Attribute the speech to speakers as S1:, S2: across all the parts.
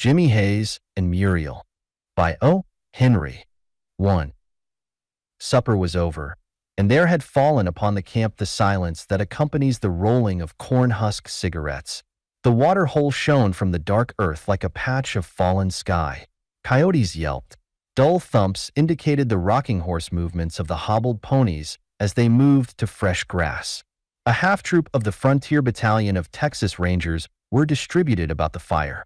S1: Jimmy Hayes and Muriel by O. Henry. 1. Supper was over, and there had fallen upon the camp the silence that accompanies the rolling of corn-husk cigarettes. The water hole shone from the dark earth like a patch of fallen sky. Coyotes yelped. Dull thumps indicated the rocking horse movements of the hobbled ponies as they moved to fresh grass. A half-troop of the Frontier Battalion of Texas Rangers were distributed about the fire.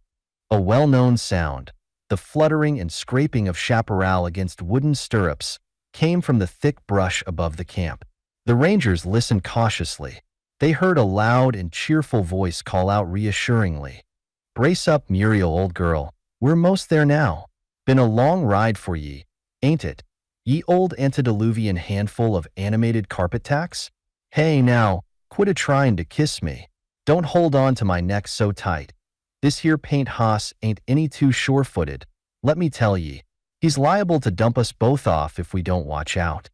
S1: A well-known sound, the fluttering and scraping of chaparral against wooden stirrups, came from the thick brush above the camp. The Rangers listened cautiously. They heard a loud and cheerful voice call out reassuringly, "Brace up, Muriel, old girl. We're most there now. Been a long ride for ye, ain't it? Ye old antediluvian handful of animated carpet tacks? Hey now, quit a-tryin' to kiss me. Don't hold on to my neck so tight. This here paint hoss ain't any too sure-footed, let me tell ye. He's liable to dump us both off if we don't watch out."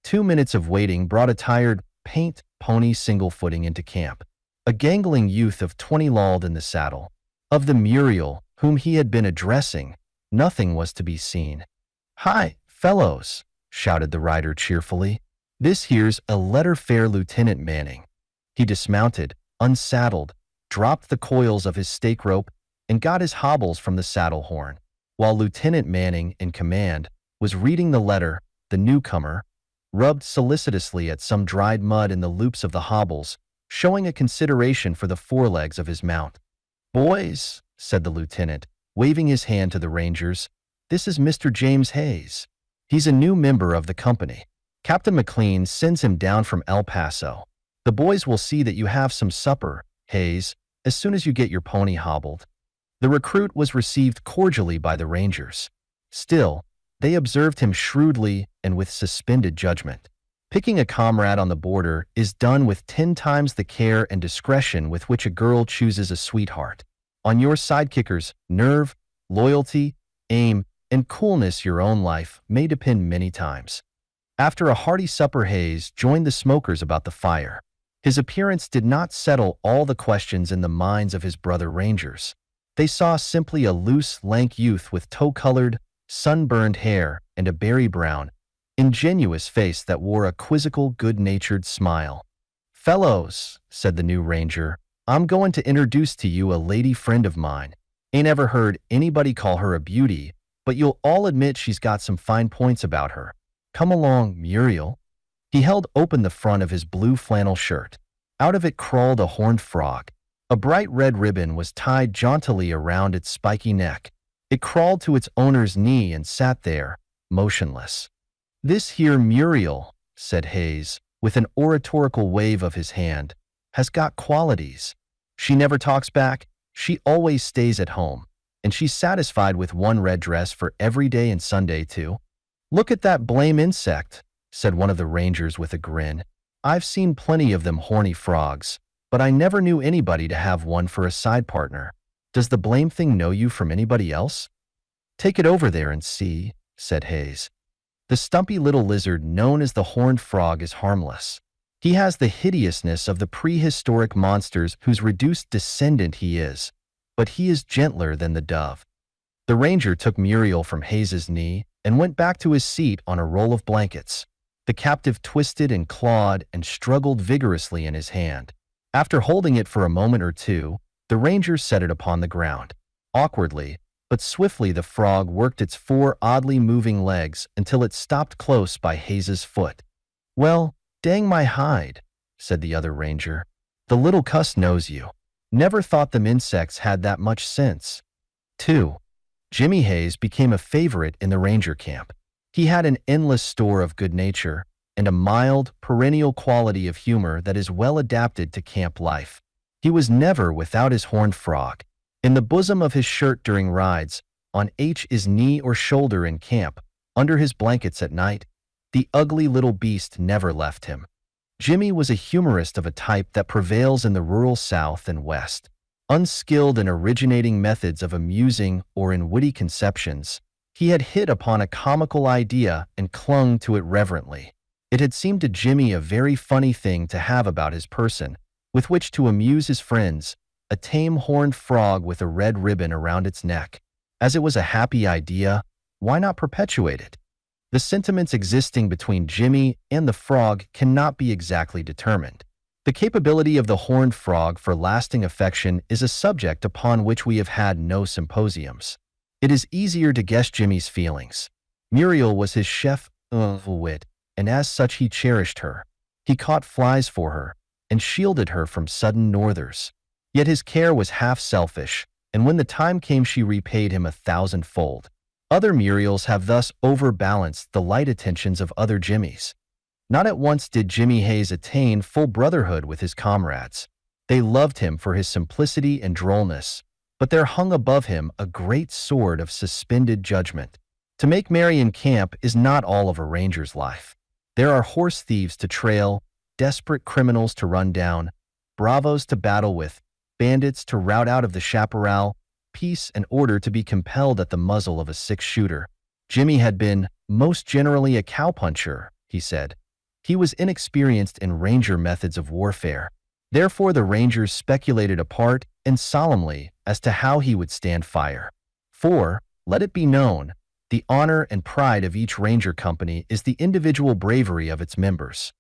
S1: 2 minutes of waiting brought a tired paint pony single-footing into camp. A gangling youth of 20 lolled in the saddle. Of the Muriel, whom he had been addressing, nothing was to be seen. "Hi, fellows," shouted the rider cheerfully. "This here's a letter fair Lieutenant Manning." He dismounted, unsaddled, dropped the coils of his stake rope, and got his hobbles from the saddle horn. While Lieutenant Manning, in command, was reading the letter, the newcomer rubbed solicitously at some dried mud in the loops of the hobbles, showing a consideration for the forelegs of his mount. "Boys," said the lieutenant, waving his hand to the Rangers, "this is Mr. James Hayes. He's a new member of the company. Captain McLean sends him down from El Paso. The boys will see that you have some supper, Hayes, as soon as you get your pony hobbled." The recruit was received cordially by the Rangers. Still, they observed him shrewdly and with suspended judgment. Picking a comrade on the border is done with 10 times the care and discretion with which a girl chooses a sweetheart. On your sidekicker's nerve, loyalty, aim, and coolness your own life may depend many times. After a hearty supper, Hayes joined the smokers about the fire. His appearance did not settle all the questions in the minds of his brother Rangers. They saw simply a loose, lank youth with tow-colored, sunburned hair and a berry-brown, ingenuous face that wore a quizzical, good-natured smile. "Fellows," said the new ranger, "I'm going to introduce to you a lady friend of mine. Ain't ever heard anybody call her a beauty, but you'll all admit she's got some fine points about her. Come along, Muriel." He held open the front of his blue flannel shirt. Out of it crawled a horned frog. A bright red ribbon was tied jauntily around its spiky neck. It crawled to its owner's knee and sat there, motionless. "This here Muriel," said Hayes, with an oratorical wave of his hand, "has got qualities. She never talks back, she always stays at home, and she's satisfied with one red dress for every day and Sunday too." "Look at that blame insect," said one of the Rangers with a grin. "I've seen plenty of them horny frogs, but I never knew anybody to have one for a side partner. Does the blame thing know you from anybody else?" "Take it over there and see," said Hayes. "The stumpy little lizard known as the horned frog is harmless. He has the hideousness of the prehistoric monsters whose reduced descendant he is, but he is gentler than the dove." The ranger took Muriel from Hayes's knee and went back to his seat on a roll of blankets. The captive twisted and clawed and struggled vigorously in his hand. After holding it for a moment or two, the ranger set it upon the ground. Awkwardly, but swiftly the frog worked its 4 oddly moving legs until it stopped close by Hayes's foot. "Well, dang my hide," said the other ranger. "The little cuss knows you. Never thought them insects had that much sense." 2. Jimmy Hayes became a favorite in the ranger camp. He had an endless store of good nature and a mild, perennial quality of humor that is well adapted to camp life. He was never without his horned frog. In the bosom of his shirt during rides, on his knee or shoulder in camp, under his blankets at night, the ugly little beast never left him. Jimmy was a humorist of a type that prevails in the rural South and West. Unskilled in originating methods of amusing or in witty conceptions, he had hit upon a comical idea and clung to it reverently. It had seemed to Jimmy a very funny thing to have about his person, with which to amuse his friends, a tame horned frog with a red ribbon around its neck. As it was a happy idea, why not perpetuate it? The sentiments existing between Jimmy and the frog cannot be exactly determined. The capability of the horned frog for lasting affection is a subject upon which we have had no symposiums. It is easier to guess Jimmy's feelings. Muriel was his chef wit, and as such he cherished her. He caught flies for her, and shielded her from sudden northers. Yet his care was half selfish, and when the time came she repaid him 1,000-fold. Other Muriels have thus overbalanced the light attentions of other Jimmys. Not at once did Jimmy Hayes attain full brotherhood with his comrades. They loved him for his simplicity and drollness, but there hung above him a great sword of suspended judgment. To make merry in camp is not all of a ranger's life. There are horse thieves to trail, desperate criminals to run down, bravos to battle with, bandits to rout out of the chaparral, peace and order to be compelled at the muzzle of a six-shooter. Jimmy had been, most generally, a cowpuncher, he said. He was inexperienced in ranger methods of warfare. Therefore the rangers speculated apart and solemnly as to how he would stand fire. For, let it be known, the honor and pride of each ranger company is the individual bravery of its members.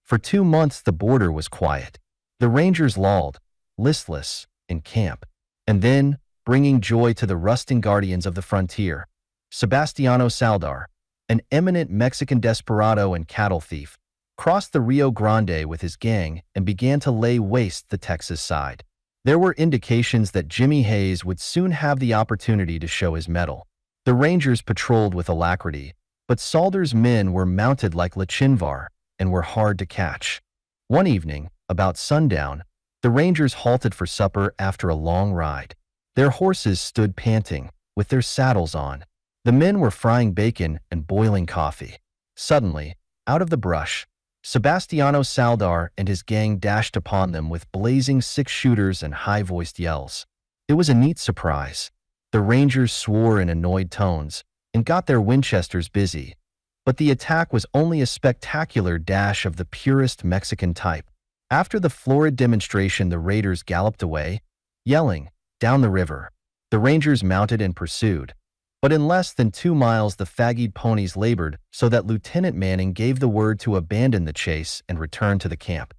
S1: For 2 months the border was quiet. The rangers lolled, listless, in camp. And then, bringing joy to the rusting guardians of the frontier, Sebastiano Saldar, an eminent Mexican desperado and cattle thief, crossed the Rio Grande with his gang and began to lay waste the Texas side. There were indications that Jimmy Hayes would soon have the opportunity to show his mettle. The rangers patrolled with alacrity, but Saldar's men were mounted like Lachinvar and were hard to catch. One evening, about sundown, the rangers halted for supper after a long ride. Their horses stood panting, with their saddles on. The men were frying bacon and boiling coffee. Suddenly, out of the brush, Sebastiano Saldar and his gang dashed upon them with blazing six-shooters and high-voiced yells. It was a neat surprise. The rangers swore in annoyed tones and got their Winchesters busy, but the attack was only a spectacular dash of the purest Mexican type. After the florid demonstration, the raiders galloped away, yelling, down the river. The rangers mounted and pursued, but in less than 2 miles the fagged ponies labored so that Lieutenant Manning gave the word to abandon the chase and return to the camp.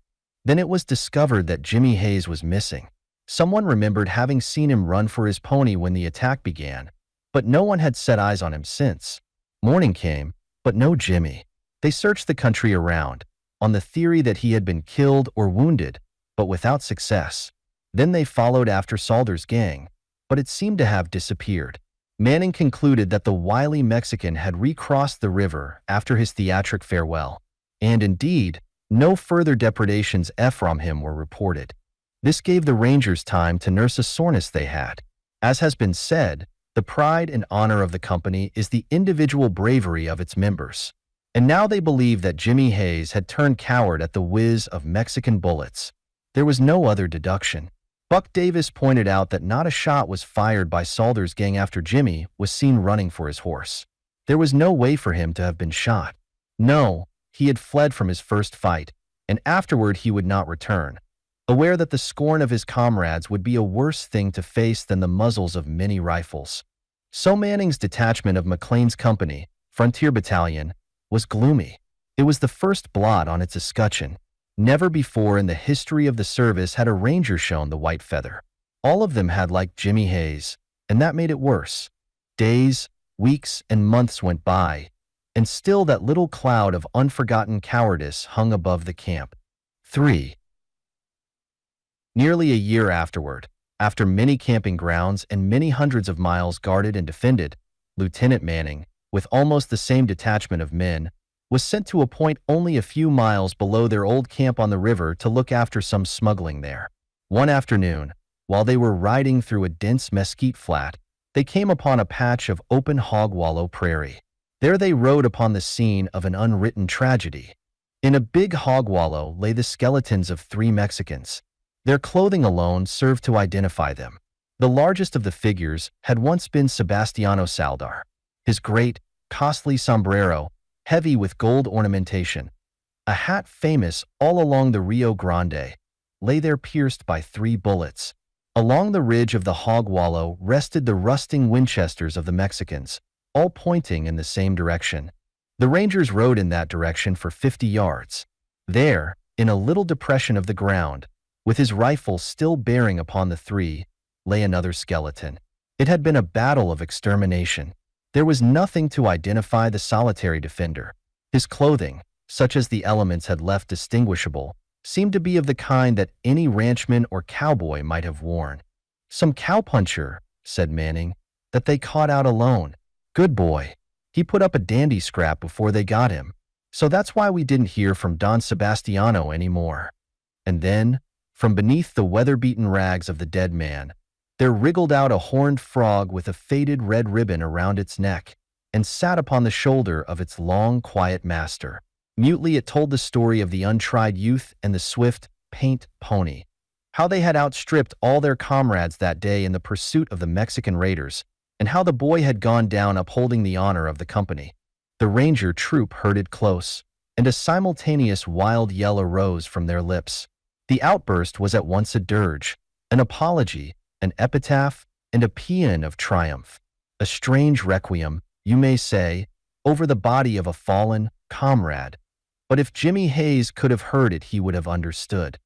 S1: Then it was discovered that Jimmy Hayes was missing. Someone remembered having seen him run for his pony when the attack began, but no one had set eyes on him since. Morning came, but no Jimmy. They searched the country around, on the theory that he had been killed or wounded, but without success. Then they followed after Saldar's gang, but it seemed to have disappeared. Manning concluded that the wily Mexican had recrossed the river after his theatric farewell, and indeed, no further depredations from him were reported. This gave the rangers time to nurse a soreness they had. As has been said, the pride and honor of the company is the individual bravery of its members. And now they believed that Jimmy Hayes had turned coward at the whiz of Mexican bullets. There was no other deduction. Buck Davis pointed out that not a shot was fired by Saldar's gang after Jimmy was seen running for his horse. There was no way for him to have been shot. No, he had fled from his first fight, and afterward he would not return, aware that the scorn of his comrades would be a worse thing to face than the muzzles of many rifles. So Manning's detachment of McLean's company, Frontier Battalion, was gloomy. It was the first blot on its escutcheon. Never before in the history of the service had a ranger shown the white feather. All of them had liked Jimmy Hayes, and that made it worse. Days, weeks, and months went by, and still that little cloud of unforgotten cowardice hung above the camp. 3. Nearly a year afterward, after many camping grounds and many hundreds of miles guarded and defended, Lieutenant Manning, with almost the same detachment of men, was sent to a point only a few miles below their old camp on the river to look after some smuggling there. One afternoon, while they were riding through a dense mesquite flat, they came upon a patch of open hog wallow prairie. There they rode upon the scene of an unwritten tragedy. In a big hog wallow lay the skeletons of 3 Mexicans. Their clothing alone served to identify them. The largest of the figures had once been Sebastiano Saldar. His great, costly sombrero, heavy with gold ornamentation, a hat famous all along the Rio Grande, lay there pierced by 3 bullets. Along the ridge of the hog wallow rested the rusting Winchesters of the Mexicans, all pointing in the same direction. The Rangers rode in that direction for 50 yards. There, in a little depression of the ground, with his rifle still bearing upon the three, lay another skeleton. It had been a battle of extermination. There was nothing to identify the solitary defender. His clothing, such as the elements had left distinguishable, seemed to be of the kind that any ranchman or cowboy might have worn. "Some cowpuncher," said Manning, "that they caught out alone. Good boy. He put up a dandy scrap before they got him. So that's why we didn't hear from Don Sebastiano anymore." And then, from beneath the weather-beaten rags of the dead man, there wriggled out a horned frog with a faded red ribbon around its neck, and sat upon the shoulder of its long, quiet master. Mutely it told the story of the untried youth and the swift, paint pony, how they had outstripped all their comrades that day in the pursuit of the Mexican raiders, and how the boy had gone down upholding the honor of the company. The ranger troop herded close, and a simultaneous wild yell arose from their lips. The outburst was at once a dirge, an apology, an epitaph, and a paean of triumph. A strange requiem, you may say, over the body of a fallen comrade. But if Jimmy Hayes could have heard it, he would have understood.